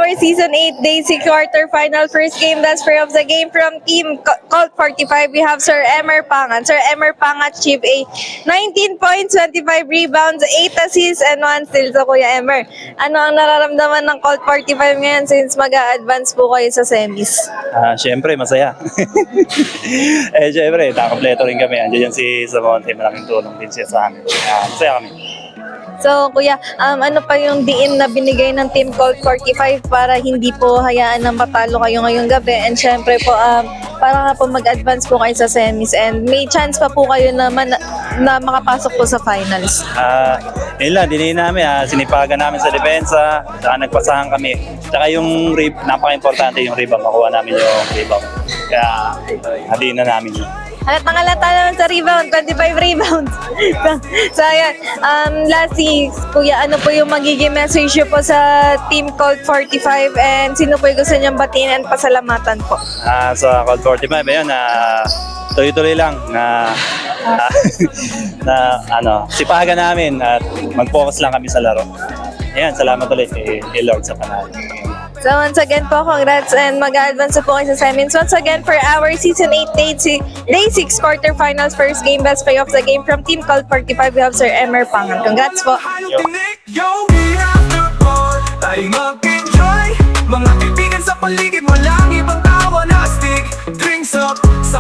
our Season 8 Day 6 quarterfinal first game best player of the game from Team Colt 45. We have Sir Emer Pangat. Sir Emer Pangat achieved a 19 points, 25 rebounds, 8 assists, and 1 steal. So Kuya Emer, ano ang nararamdaman ng Colt 45 ngayon since mag-a-advance po kayo sa semis? Siyempre, masaya. Siyempre, nakakompleto rin kami. Andiyan si Samonte, malaking tulong din siya sa amin. Masaya kami. So Kuya, ano pa yung diin na binigay ng Team Colt 45 para hindi po hayaan na matalo kayo ngayong gabi, and syempre po para nga po mag-advance po kayo sa semis and may chance pa po kayo naman na makapasok po sa finals? Yun lang, dinihin namin, sinipagan namin sa depensa, saka nagpasahan kami. Saka yung napaka-importante yung rebound, makuha namin yung rebound. Kaya, hadiin na namin yun. Halata naman sa rebound, 25 rebounds. So ayan, lastly, Kuya, ano po yung magiging message nyo po sa Team Colt 45 and sino po yung gusto nyong batiin and pasalamatan po? Sa Colt 45, ayun, tuloy-tuloy lang na sipagan namin at mag-focus lang kami sa laro. Ayan, salamat ulit kay Lord sa panalo. So once again po, congrats and mag-advance po kayo sa semis. Once again for our Season 8 Day 6 quarterfinals first game best play of the game from Team Colt 45, we have Sir Emer Pangat. Congrats po! Tayo mag-enjoy, mga kaibigan sa paligid mo lang, ibang tawa na astig. Drinks up sa